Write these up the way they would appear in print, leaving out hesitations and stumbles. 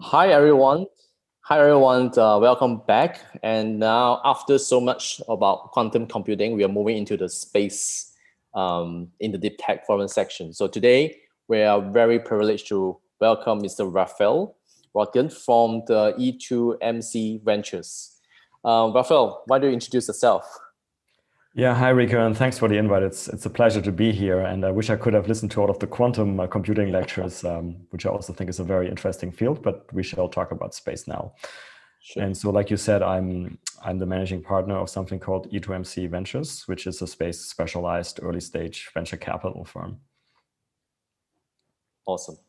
Hi everyone. Hi everyone. Welcome back. And now, after so much about quantum computing, we are moving into the space in the deep tech forum section. So today we are very privileged to welcome Mr. Raphael Rotkin from the E2MC Ventures. Raphael, why don't you introduce yourself? Yeah, hi Rico, and thanks for the invite. It's a pleasure to be here, and I wish I could have listened to all of the quantum computing lectures, which I also think is a very interesting field. But we shall talk about space now. Sure. And so, like you said, I'm the managing partner of something called E2MC Ventures, which is a space specialized early stage venture capital firm. Awesome. Do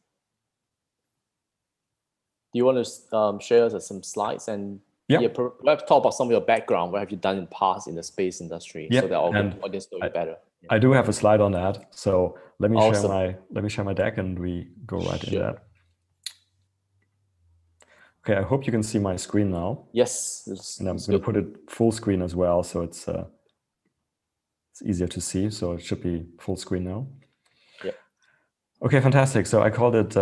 you want to share us some slides and Yeah, perhaps talk about some of your background? What have you done in the past in the space industry, yeah, so that our and audience know you I, better? Yeah. I do have a slide on that. So Awesome. let me share my deck, and we go right into Sure. that. Okay, I hope you can see my screen now. Yes, And I'm it's going to good. put it full screen as well, so it's easier to see. So it should be full screen now. Yeah. Okay, fantastic. So I called it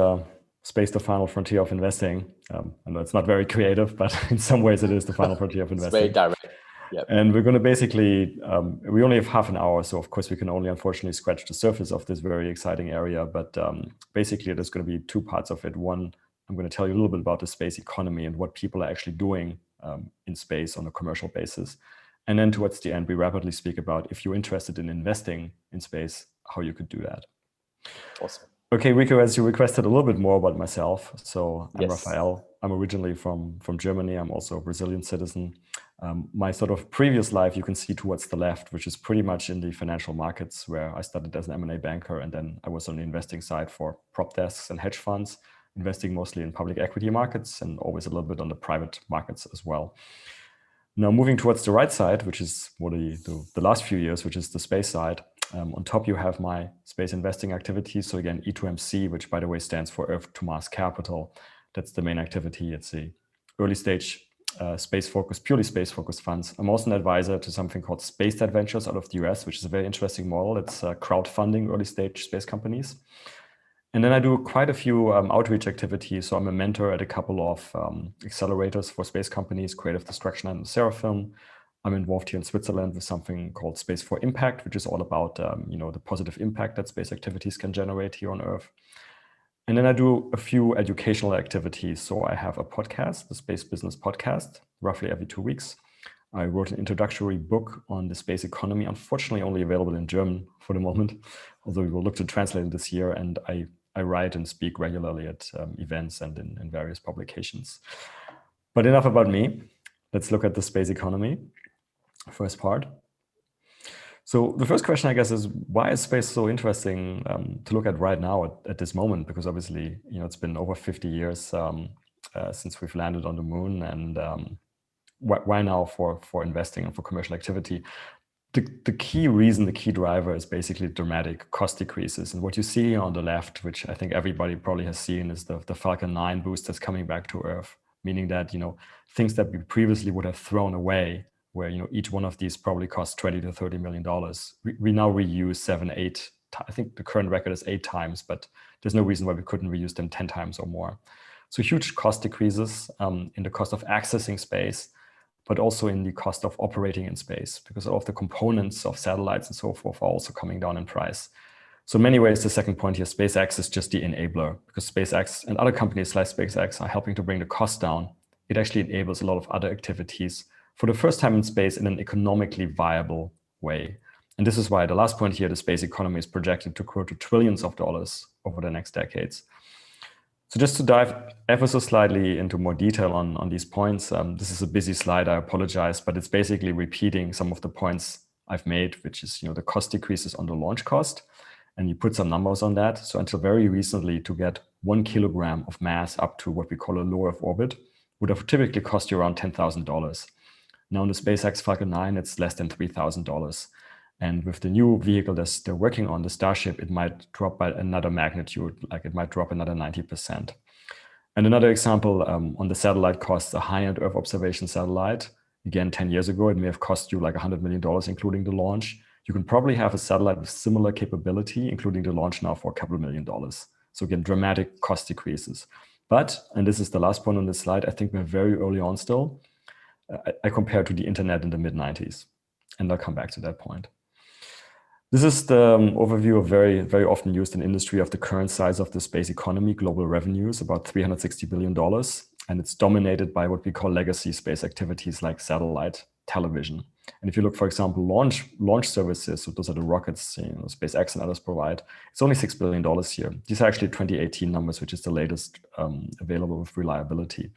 Space, the Final Frontier of Investing. I know it's not very creative, but in some ways it is the final frontier of It's very investing. direct. Yeah. And we're going to basically, we only have half an hour, so of course we can only unfortunately scratch the surface of this very exciting area. But basically there's going to be two parts of it. One, I'm going to tell you a little bit about the space economy and what people are actually doing in space on a commercial basis. And then towards the end, we rapidly speak about, if you're interested in investing in space, how you could do that. Awesome. Okay, Rico, as you requested a little bit more about myself. So I'm Yes. Raphael. I'm originally from Germany. I'm also a Brazilian citizen. My sort of previous life, you can see towards the left, which is pretty much in the financial markets, where I started as an M&A banker, and then I was on the investing side for prop desks and hedge funds, investing mostly in public equity markets and always a little bit on the private markets as well. Now, moving towards the right side, which is what the last few years, which is the space side. On top, you have my space investing activities. So again, E2MC, which by the way stands for Earth to Mars Capital. That's the main activity. It's a early stage space-focused, purely space-focused funds. I'm also an advisor to something called Space Ventures out of the US, which is a very interesting model. It's crowdfunding early stage space companies. And then I do quite a few outreach activities. So I'm a mentor at a couple of accelerators for space companies, Creative Destruction and Seraphim. I'm involved here in Switzerland with something called Space for Impact, which is all about the positive impact that space activities can generate here on Earth. And then I do a few educational activities. So I have a podcast, the Space Business Podcast, roughly every 2 weeks. I wrote an introductory book on the space economy, unfortunately only available in German for the moment, although we will look to translate it this year. And I write and speak regularly at events and in various publications. But enough about me. Let's look at the space economy. First part. So the first question, I guess, is why is space so interesting to look at right now at this moment? Because obviously, it's been over 50 years since we've landed on the moon, and why now for investing and for commercial activity? The key reason, the key driver is basically dramatic cost decreases. And what you see on the left, which I think everybody probably has seen, is the Falcon 9 boosters coming back to Earth, meaning that, things that we previously would have thrown away, where, each one of these probably costs $20 to $30 million. We now reuse 7, 8, I think the current record is 8 times, but there's no reason why we couldn't reuse them 10 times or more. So huge cost decreases in the cost of accessing space, but also in the cost of operating in space, because all of the components of satellites and so forth are also coming down in price. So in many ways, the second point here, SpaceX is just the enabler, because SpaceX and other companies like SpaceX are helping to bring the cost down. It actually enables a lot of other activities for the first time in space in an economically viable way. And this is why the last point here, the space economy is projected to grow to trillions of dollars over the next decades. So just to dive ever so slightly into more detail on these points, this is a busy slide, I apologize, but it's basically repeating some of the points I've made, which is, the cost decreases on the launch cost. And you put some numbers on that. So until very recently, to get 1 kilogram of mass up to what we call a low Earth orbit would have typically cost you around $10,000. Now in the SpaceX Falcon 9, it's less than $3,000. And with the new vehicle that they're working on, the Starship, it might drop by another magnitude, like it might drop another 90%. And another example on the satellite costs, a high-end Earth observation satellite. Again, 10 years ago, it may have cost you like $100 million, including the launch. You can probably have a satellite with similar capability, including the launch now, for a couple of $1 million. So again, dramatic cost decreases. But, and this is the last point on this slide, I think we're very early on still. I compare to the internet in the mid-90s, and I'll come back to that point. This is the overview of very, very often used in industry of the current size of the space economy. Global revenues, about $360 billion. And it's dominated by what we call legacy space activities like satellite television. And if you look, for example, launch services, so those are the rockets, SpaceX and others provide, it's only $6 billion here. These are actually 2018 numbers, which is the latest available with reliability.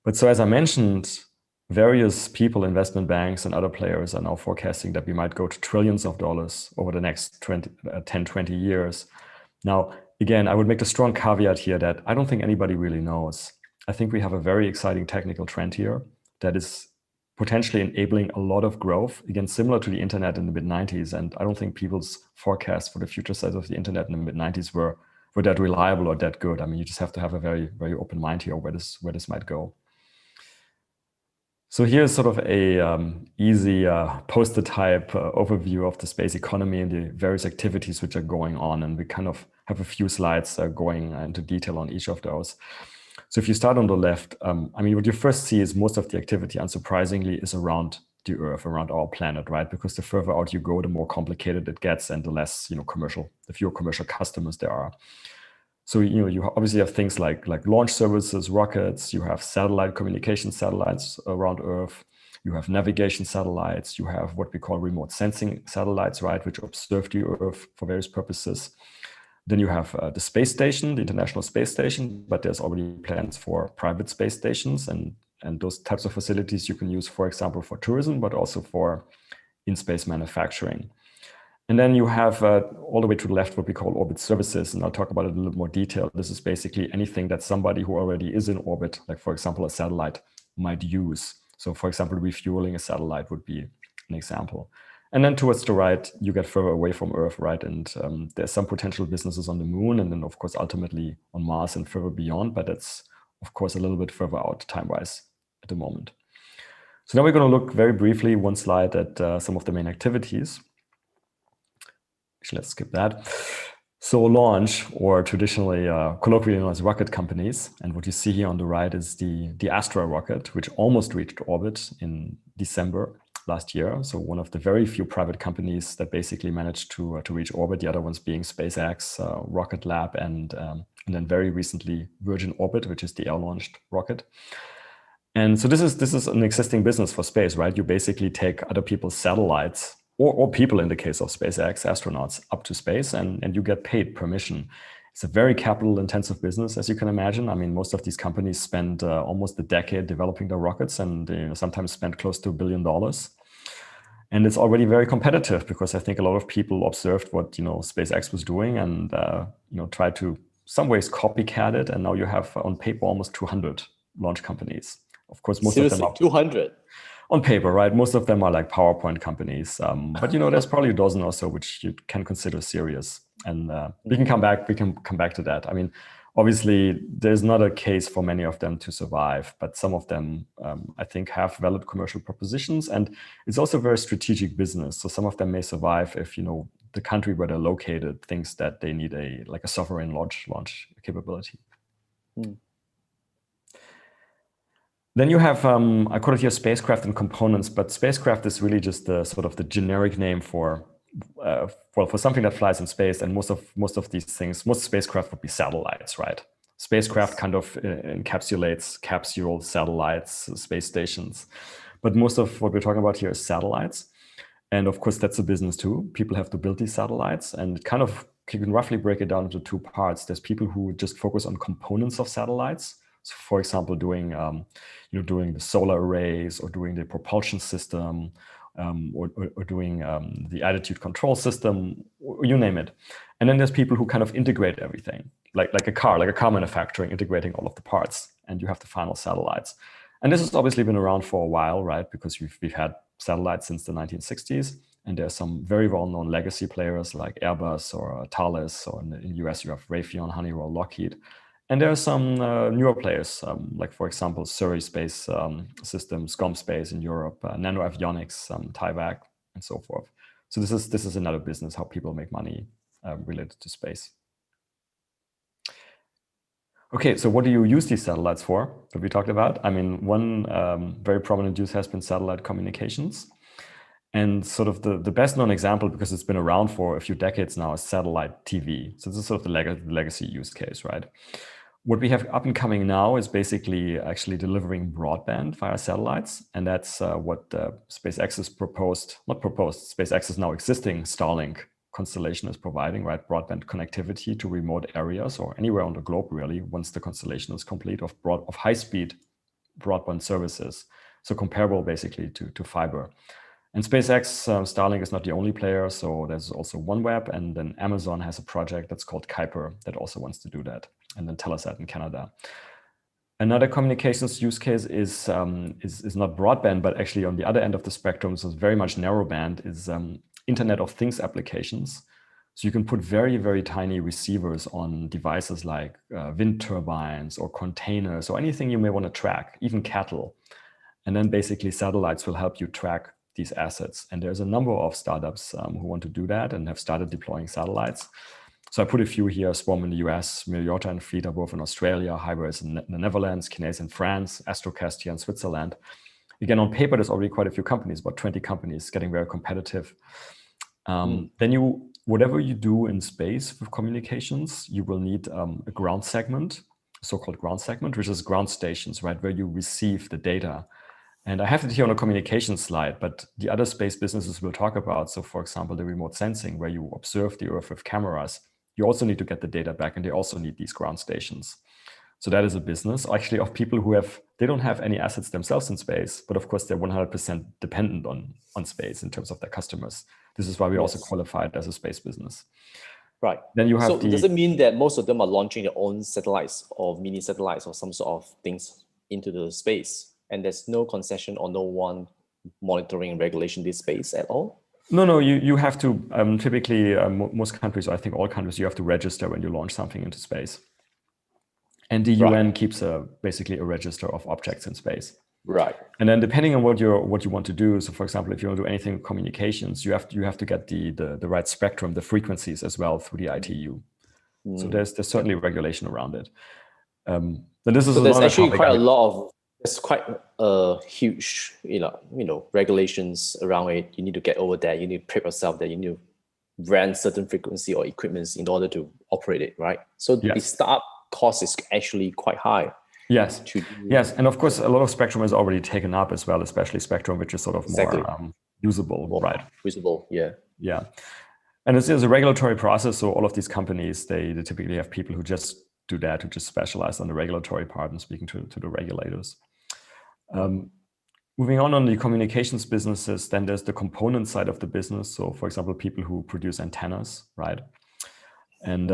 But so as I mentioned, various people, investment banks and other players are now forecasting that we might go to trillions of dollars over the next 10, 20 years. Now, again, I would make a strong caveat here that I don't think anybody really knows. I think we have a very exciting technical trend here that is potentially enabling a lot of growth, again, similar to the internet in the mid-90s. And I don't think people's forecasts for the future size of the internet in the mid-90s were that reliable or that good. I mean, you just have to have a very, very open mind here where this might go. So here's sort of a easy poster type overview of the space economy and the various activities which are going on. And we kind of have a few slides going into detail on each of those. So if you start on the left, I mean, what you first see is most of the activity, unsurprisingly, is around the Earth, around our planet, right? Because the further out you go, the more complicated it gets and the less, the fewer commercial customers there are. So, you obviously have things like launch services, rockets, you have satellite communication satellites around Earth, you have navigation satellites, you have what we call remote sensing satellites, right, which observe the Earth for various purposes. Then you have the space station, the International Space Station, but there's already plans for private space stations and those types of facilities you can use, for example, for tourism, but also for in-space manufacturing. And then you have all the way to the left what we call orbit services, and I'll talk about it in a little more detail. This is basically anything that somebody who already is in orbit, like for example, a satellite, might use. So for example, refueling a satellite would be an example. And then towards the right, you get further away from Earth, right? And there's some potential businesses on the moon, and then of course, ultimately on Mars and further beyond, but that's of course a little bit further out time-wise at the moment. So now we're going to look very briefly, one slide, at some of the main activities. Actually, let's skip that. So launch, or traditionally colloquially known as rocket companies, and what you see here on the right is the Astra rocket, which almost reached orbit in December last year. So one of the very few private companies that basically managed to reach orbit. The other ones being SpaceX, Rocket Lab, and then very recently Virgin Orbit, which is the air-launched rocket. And so this is an existing business for space, right? You basically take other people's satellites, or people in the case of SpaceX, astronauts, up to space, and you get paid per mission. It's a very capital-intensive business, as you can imagine. I mean, most of these companies spend almost a decade developing their rockets, and sometimes spend close to $1 billion. And it's already very competitive because I think a lot of people observed what SpaceX was doing and tried to some ways copycat it. And now you have on paper almost 200 launch companies. Of course, most of them are 200. On paper, right? Most of them are like PowerPoint companies, but there's probably a dozen or so which you can consider serious. And we can come back to that. I mean, obviously, there's not a case for many of them to survive, but some of them, I think, have valid commercial propositions, and it's also very strategic business. So some of them may survive if the country where they're located thinks that they need a sovereign launch capability. Then you have, I call it here spacecraft and components, but spacecraft is really just the sort of the generic name for something that flies in space. And most of these things, most spacecraft would be satellites, right? Spacecraft kind of encapsulates capsule satellites, space stations. But most of what we're talking about here is satellites. And of course, that's a business too. People have to build these satellites, and kind of you can roughly break it down into two parts. There's people who just focus on components of satellites. So for example, doing the solar arrays, or doing the propulsion system, or doing the attitude control system, you name it. And then there's people who kind of integrate everything, like a car manufacturing, integrating all of the parts, and you have the final satellites. And this has obviously been around for a while, right? Because we've had satellites since the 1960s, and there's some very well-known legacy players like Airbus or Thales, or in the US you have Raytheon, Honeywell, Lockheed. And there are some newer players, like, for example, Surrey Space Systems, GomSpace in Europe, Nano Avionics, Tyvak, and so forth. So this is another business, how people make money related to space. Okay, so what do you use these satellites for that we talked about? I mean, one very prominent use has been satellite communications. And sort of the best known example, because it's been around for a few decades now, is satellite TV. So this is sort of the legacy use case, right? What we have up and coming now is basically actually delivering broadband via satellites. And that's what SpaceX's SpaceX's now existing Starlink constellation is providing, right? Broadband connectivity to remote areas or anywhere on the globe, really, once the constellation is complete, of high-speed broadband services. So comparable basically to fiber. And SpaceX, Starlink is not the only player. So there's also OneWeb, and then Amazon has a project that's called Kuiper that also wants to do that. And then Telesat in Canada. Another communications use case is not broadband, but actually on the other end of the spectrum, so it's very much narrowband, is Internet of Things applications. So you can put very, very tiny receivers on devices like wind turbines or containers or anything you may want to track, even cattle. And then basically satellites will help you track these assets. And there's a number of startups who want to do that and have started deploying satellites. So I put a few here: Swarm in the US, Myriota and Fleet are both in Australia, Hyper in the Netherlands, Kinéis in France, Astrocast here in Switzerland. Again, on paper, there's already quite a few companies, about 20 companies, getting very competitive. Then whatever you do in space with communications, you will need a ground segment, so-called ground segment, which is ground stations, right, where you receive the data. And I have it here on a communication slide, but the other space businesses we'll talk about, so for example, the remote sensing, where you observe the Earth with cameras, you also need to get the data back, and they also need these ground stations. So that is a business actually of people who they don't have any assets themselves in space, but of course they're 100% dependent on space in terms of their customers. This is why we also qualify it as a space business. Right. Then you have so does it mean that most of them are launching their own satellites or mini satellites or some sort of things into the space, and there's no concession or no one monitoring and regulation this space at all? No, you have to, typically most countries, I think all countries, you have to register when you launch something into space. And the UN keeps basically a register of objects in space. Right. And then depending on what you want to do, so for example, if you want to do anything with communications, you have to get the right spectrum, the frequencies as well through the ITU. So there's certainly regulation around it. Then this is there's actually quite a lot of, there's quite a huge, regulations around it. You need to get over there. You need to prep yourself that you need to rent certain frequency or equipments in order to operate it, right? So the startup cost is actually quite high. Yes. And of course, a lot of spectrum is already taken up as well, especially spectrum, which is sort of more usable, right? Usable, yeah. Yeah. And it's a regulatory process. So all of these companies, they typically have people who just do that, who just specialize on the regulatory part and speaking to the regulators. Moving on the communications businesses, then there's the component side of the business. So for example, people who produce antennas, right? And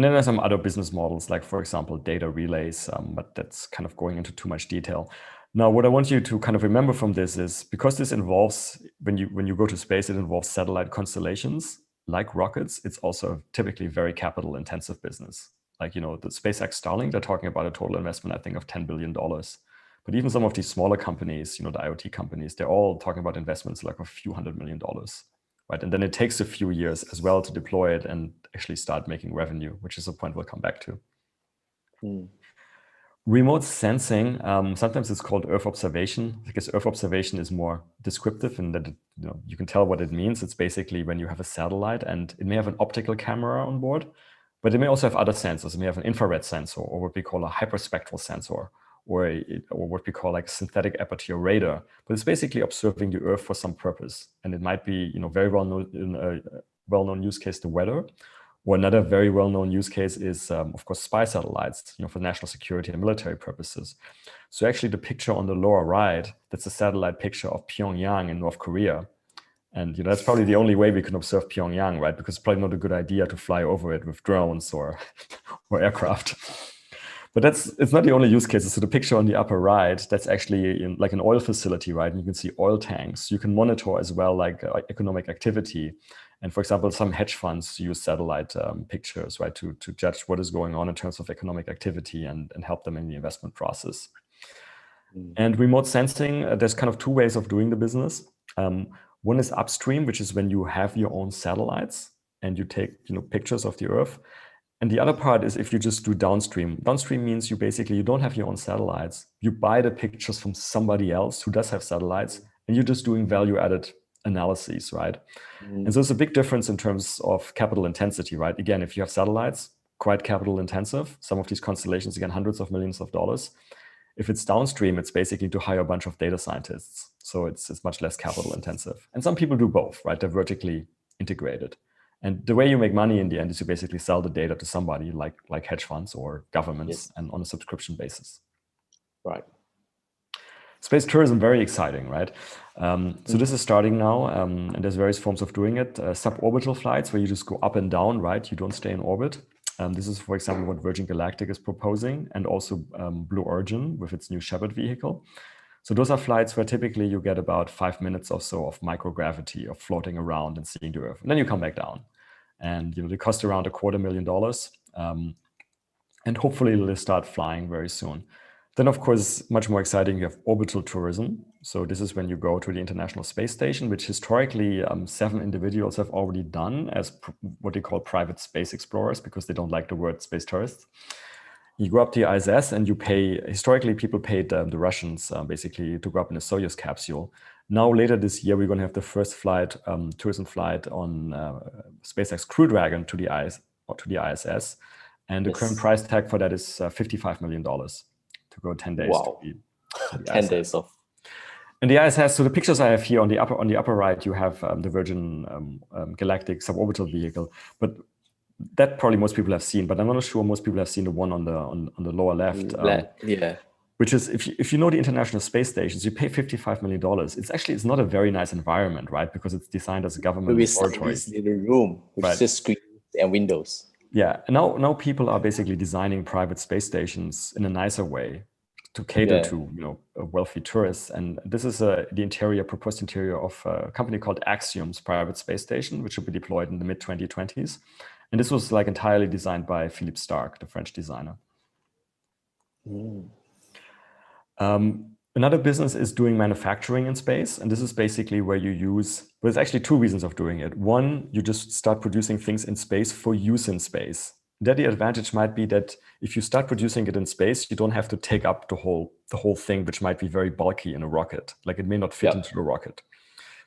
then there's some other business models, like for example, data relays, but that's kind of going into too much detail. Now, what I want you to kind of remember from this is, because this involves, when you go to space, it involves satellite constellations, like rockets. It's also typically very capital intensive business. Like, the SpaceX Starlink, they're talking about a total investment, I think, of $10 billion. But even some of these smaller companies, the IoT companies, they're all talking about investments like a few $100 million. Right. And then it takes a few years as well to deploy it and actually start making revenue, which is a point we'll come back to. Remote sensing, sometimes it's called Earth observation, because Earth observation is more descriptive in that you can tell what it means. It's basically when you have a satellite and it may have an optical camera on board, but it may also have other sensors. It may have an infrared sensor, or what we call a hyperspectral sensor, or what we call like synthetic aperture radar. But it's basically observing the Earth for some purpose. And it might be, very well-known use case, the weather. Or another very well-known use case is, of course, spy satellites, for national security and military purposes. So actually the picture on the lower right, that's a satellite picture of Pyongyang in North Korea. And that's probably the only way we can observe Pyongyang, right? Because it's probably not a good idea to fly over it with drones or aircraft. But it's not the only use case. So the picture on the upper right, that's actually like an oil facility, right? And you can see oil tanks. You can monitor as well, like economic activity. And for example, some hedge funds use satellite pictures, right, to judge what is going on in terms of economic activity and help them in the investment process. And remote sensing, there's kind of two ways of doing the business. One is upstream, which is when you have your own satellites and you take pictures of the Earth. And the other part is if you just do downstream. Downstream means you basically, you don't have your own satellites. You buy the pictures from somebody else who does have satellites, and you're just doing value-added analyses, right? And so it's a big difference in terms of capital intensity, right? Again, if you have satellites, quite capital intensive. Some of these constellations, again, hundreds of millions of dollars. If it's downstream, it's basically to hire a bunch of data scientists. So it's much less capital intensive. And some people do both, right? They're vertically integrated. And the way you make money in the end is you basically sell the data to somebody like hedge funds or governments, and on a subscription basis. Right. Space tourism, very exciting, right? So this is starting now, and there's various forms of doing it. Suborbital flights, where you just go up and down, right? You don't stay in orbit. This is, for example, what Virgin Galactic is proposing, and also Blue Origin with its new Shepard vehicle. So those are flights where typically you get about 5 minutes or so of microgravity, of floating around and seeing the Earth, and then you come back down. And they cost around $250,000, and hopefully they'll start flying very soon. Then, of course, much more exciting, you have orbital tourism. So this is when you go to the International Space Station, which historically 7 individuals have already done as what they call private space explorers, because they don't like the word space tourists. You go up to the ISS and you pay, historically people paid the Russians basically to go up in a Soyuz capsule. Now later this year, we're going to have the first flight, tourism flight on SpaceX Crew Dragon to the ISS. And the current price tag for that is $55 million to go 10 days. Wow. To the 10 ISS. days of. And the ISS, so the pictures I have here on the upper right, you have the Virgin Galactic suborbital vehicle, but that probably most people have seen, but I'm not sure most people have seen the one on the lower left. Yeah. Which is, if you know the International Space Stations, you pay $55 million. It's not a very nice environment, right? Because it's designed as a government laboratory. This little room with just screens and windows. Yeah, and now people are basically designing private space stations in a nicer way to cater to wealthy tourists. And this is the proposed interior of a company called Axiom's private space station, which will be deployed in the mid-2020s. And this was like entirely designed by Philippe Starck, the French designer. Another business is doing manufacturing in space. And this is basically where you use, there's actually 2 reasons of doing it. One, you just start producing things in space for use in space. There the advantage might be that if you start producing it in space, you don't have to take up the whole thing, which might be very bulky in a rocket. Like it may not fit into the rocket.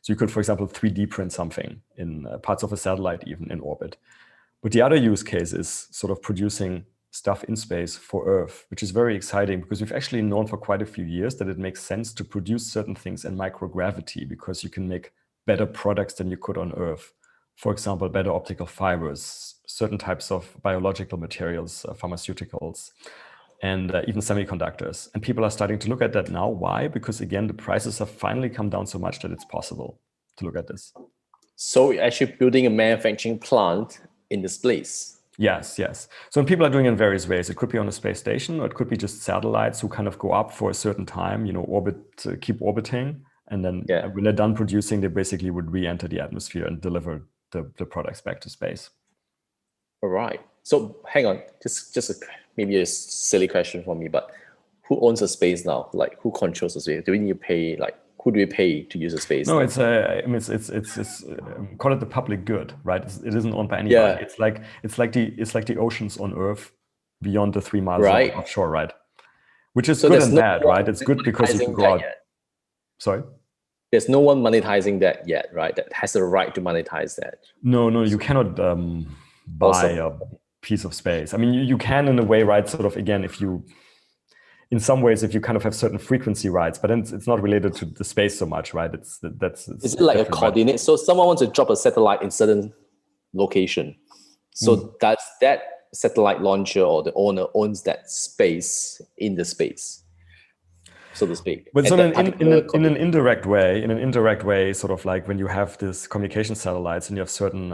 So you could, for example, 3D print something in parts of a satellite, even in orbit. But the other use case is sort of producing stuff in space for Earth, which is very exciting because we've actually known for quite a few years that it makes sense to produce certain things in microgravity because you can make better products than you could on Earth. For example, better optical fibers, certain types of biological materials, pharmaceuticals, and even semiconductors. And people are starting to look at that now. Why? Because again, the prices have finally come down so much that it's possible to look at this. So you're actually building a manufacturing plant in this place. Yes. So people are doing it in various ways. It could be on a space station, or it could be just satellites who kind of go up for a certain time, keep orbiting. And then when they're done producing, they basically would re-enter the atmosphere and deliver the products back to space. All right. So hang on, maybe a silly question for me, but who owns the space now? Like who controls the space? Do we need to pay, who do we pay to use the space? No, it's call it the public good, right? It isn't owned by anybody. Yeah. It's like the oceans on Earth beyond the 3 miles offshore, right? Which is good and bad, right? It's good because you can go out. Sorry? There's no one monetizing that yet, right? That has the right to monetize that. No, you cannot buy a piece of space. I mean, you can in a way, right? Sort of, again, in some ways, if you kind of have certain frequency rights, but then it's not related to the space so much, right? Is it like a coordinate? Right? So someone wants to drop a satellite in certain location. So that's that satellite launcher or the owner owns that space in the space, so to speak. But so in an indirect way, sort of like when you have this communication satellites and you have certain,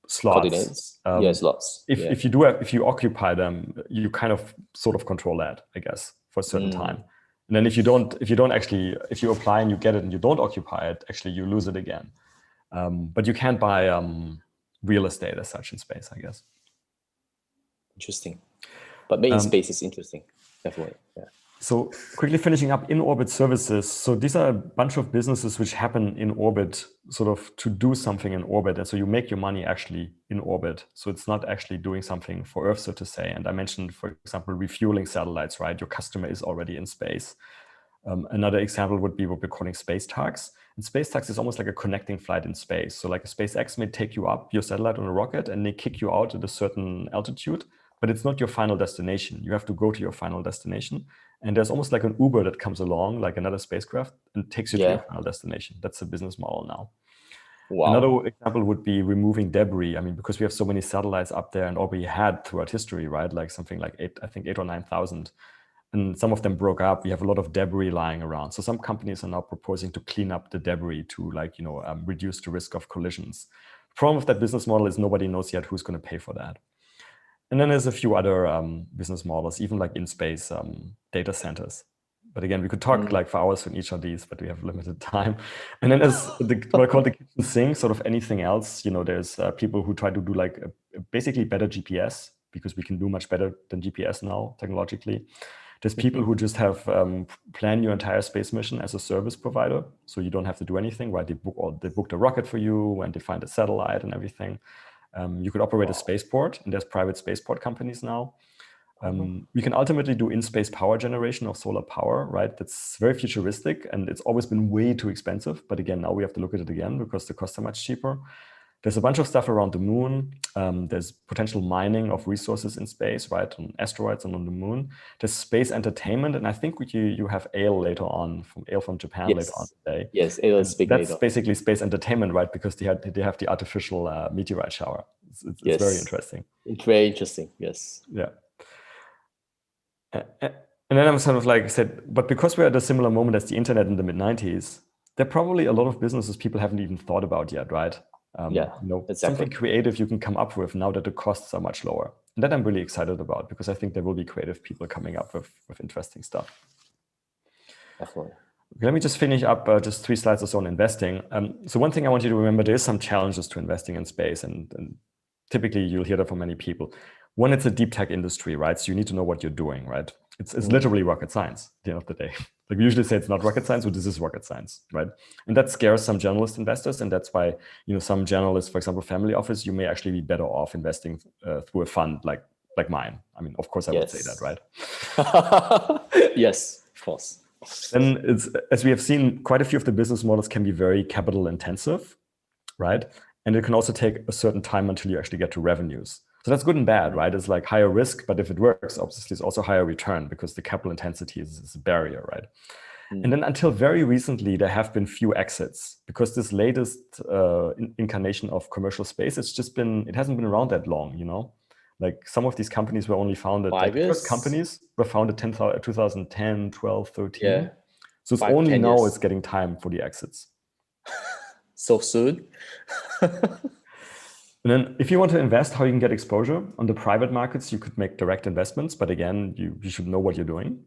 slots. Coordinates. Slots. If you occupy them, you kind of sort of control that, I guess, for a certain time. And then if you apply and you get it and you don't occupy it, actually you lose it again. But you can't buy real estate as such in space, I guess. Interesting. But made in space is interesting, definitely. Yeah. So quickly finishing up in-orbit services. So these are a bunch of businesses which happen in orbit, sort of to do something in orbit. And so you make your money actually in orbit. So it's not actually doing something for Earth, so to say. And I mentioned, for example, refueling satellites, right? Your customer is already in space. Another example would be what we're calling space tags. And space tags is almost like a connecting flight in space. So like a SpaceX may take you up your satellite on a rocket and they kick you out at a certain altitude, but it's not your final destination. You have to go to your final destination. And there's almost like an Uber that comes along, like another spacecraft, and takes you to your final destination. That's the business model now. Wow. Another example would be removing debris. I mean, because we have so many satellites up there and already had throughout history, right? Like something like 8 or 9,000. And some of them broke up. We have a lot of debris lying around. So some companies are now proposing to clean up the debris to reduce the risk of collisions. The problem with that business model is nobody knows yet who's going to pay for that. And then there's a few other business models, even like in-space data centers. But again, we could talk like for hours on each of these, but we have limited time. And then there's what I call the kitchen sink, sort of anything else. There's people who try to do like basically better GPS, because we can do much better than GPS now technologically. There's people who just have plan your entire space mission as a service provider, so you don't have to do anything, right? They book the rocket for you and they find a satellite and everything. You could operate a spaceport, and there's private spaceport companies now. We can ultimately do in-space power generation of solar power, right? That's very futuristic, and it's always been way too expensive. But again, now we have to look at it again because the costs are much cheaper. There's a bunch of stuff around the moon. There's potential mining of resources in space, right, on asteroids and on the moon. There's space entertainment, and I think you have Ale later on, from Japan later on today. Yes, Ale will speak That's later. basically space entertainment, right, because they have the artificial meteorite shower. It's very interesting. It's very interesting, yes. Yeah. And then I'm sort of like I said, but because we're at a similar moment as the internet in the mid-90s, there are probably a lot of businesses people haven't even thought about yet, right? Exactly. Something creative you can come up with now that the costs are much lower. And that I'm really excited about, because I think there will be creative people coming up with interesting stuff. Definitely. Okay, let me just finish up just 3 slides or so on investing. So one thing I want you to remember, there is some challenges to investing in space, and typically you'll hear that from many people. One, it's a deep tech industry, right? So you need to know what you're doing, right? It's literally rocket science at the end of the day. Like we usually say it's not rocket science, but this is rocket science, right? And that scares some generalist investors. And that's why, some generalists, for example, family office, you may actually be better off investing through a fund like mine. I mean, of course I would say that, right? Yes, of course. Then as we have seen, quite a few of the business models can be very capital intensive, right? And it can also take a certain time until you actually get to revenues. So that's good and bad, right? It's like higher risk, but if it works, obviously it's also higher return, because the capital intensity is a barrier, right? And then until very recently, there have been few exits, because this latest incarnation of commercial space, it hasn't been around that long, Like some of these companies were only founded, like the first companies were founded 2010, 12, 13. Yeah. So it's only now it's getting time for the exits. So soon. And then if you want to invest, how you can get exposure on the private markets, you could make direct investments. But again, you should know what you're doing.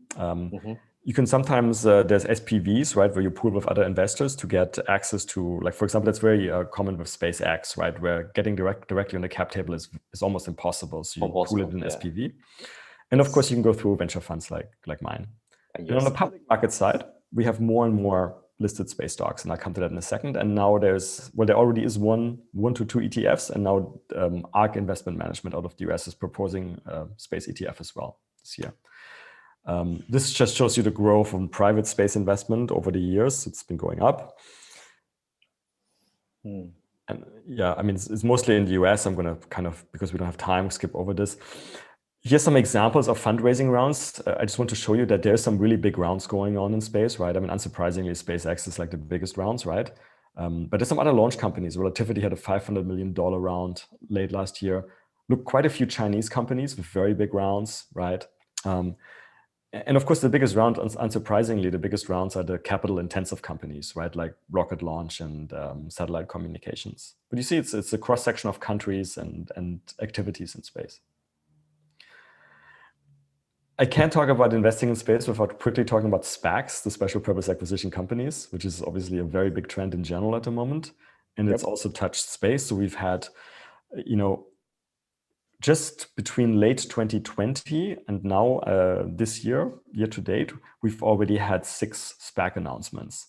You can sometimes, there's SPVs, right, where you pool with other investors to get access to, like, for example, that's very common with SpaceX, right, where getting directly on the cap table is almost impossible. So you pool it in SPV. And of course, you can go through venture funds like mine. And on the public market side, we have more and more listed space stocks, and I'll come to that in a second. And now there already is one to 2 ETFs, and now ARK Investment Management out of the US is proposing space ETF as well this year. This just shows you the growth of private space investment over the years. It's been going up. And yeah, I mean, it's mostly in the US. I'm going to kind of, because we don't have time, skip over this. Here's some examples of fundraising rounds. I just want to show you that there's some really big rounds going on in space, right? I mean, unsurprisingly, SpaceX is like the biggest rounds, right? But there's some other launch companies. Relativity had a $500 million round late last year. Look, quite a few Chinese companies with very big rounds, right? And of course, the biggest round, unsurprisingly, the biggest rounds are the capital-intensive companies, right? Like rocket launch and satellite communications. But you see, it's a cross-section of countries and activities in space. I can't talk about investing in space without quickly talking about SPACs, the special purpose acquisition companies, which is obviously a very big trend in general at the moment. And it's also touched space. So we've had, just between late 2020 and now this year to date, we've already had 6 SPAC announcements.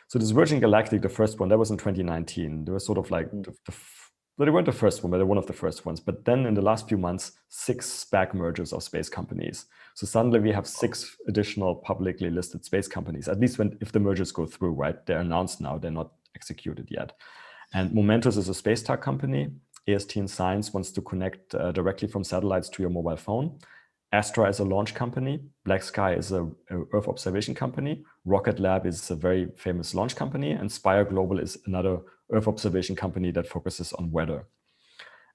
So this Virgin Galactic, the first one, that was in 2019. They were sort of like, they weren't the first one, but they're one of the first ones. But then in the last few months, 6 SPAC mergers of space companies. So suddenly we have 6 additional publicly listed space companies, at least if the mergers go through, right? They're announced now, they're not executed yet. And Momentus is a space tech company. AST & Science wants to connect directly from satellites to your mobile phone. Astra is a launch company. Black Sky is a Earth observation company. Rocket Lab is a very famous launch company. And Spire Global is another Earth observation company that focuses on weather.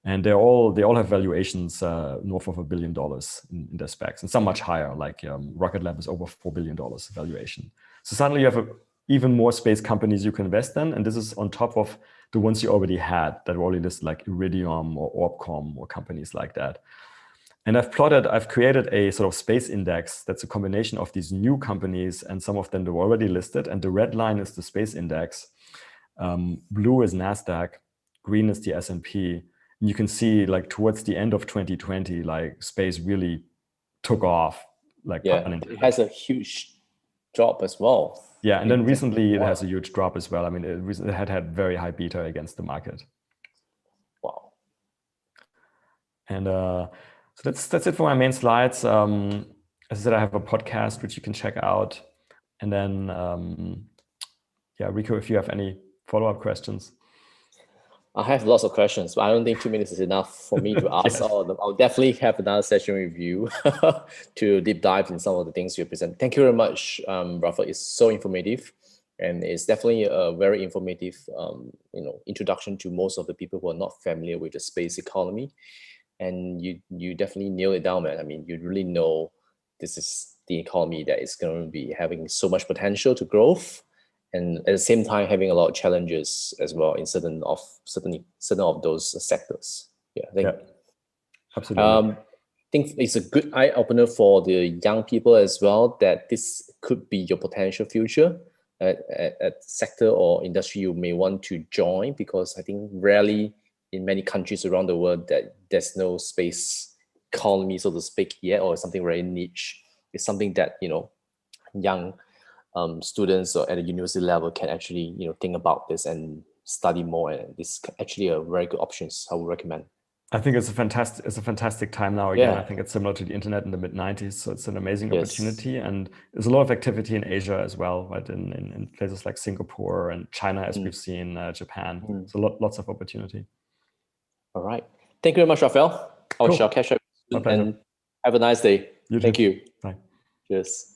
And they all have valuations north of $1 billion in their specs, and some much higher, like Rocket Lab is over $4 billion valuation. So suddenly you have even more space companies you can invest in, and this is on top of the ones you already had that were already listed, like Iridium or Orbcomm or companies like that. And I've created a sort of space index that's a combination of these new companies, and some of them that were already listed. And the red line is the space index. Blue is NASDAQ, green is the S&P. And you can see, like, towards the end of 2020, like, space really took off. Like, it has a huge drop as well. Yeah, and then recently it has a huge drop as well. I mean, it had very high beta against the market. Wow. And so that's it for my main slides. As I said, I have a podcast which you can check out. And then, yeah, Rico, if you have any follow-up questions. I have lots of questions, but I don't think 2 minutes is enough for me to ask all of them. I'll definitely have another session with you to deep dive in some of the things you present. Thank you very much, Rafael. It's so informative, and it's definitely a very informative, introduction to most of the people who are not familiar with the space economy. And you definitely nailed it down, man. I mean, you really know this is the economy that is going to be having so much potential to growth, and at the same time having a lot of challenges as well in certain of those sectors. Yeah, absolutely. I think it's a good eye opener for the young people as well, that this could be your potential future at sector or industry you may want to join, because I think rarely in many countries around the world that there's no space economy, so to speak, yet, or something very niche. It's something that young students or at a university level can actually think about this and study more, and this is actually a very good options I would recommend. I think it's a fantastic time now again. I think it's similar to the internet in the mid-90s, so it's an amazing opportunity, and there's a lot of activity in Asia as well, right? In places like Singapore and China, as we've seen, Japan. So lots of opportunity. All right, thank you very much, Rafael. I shall catch up soon, and have a nice day. Thank you. Bye. Cheers.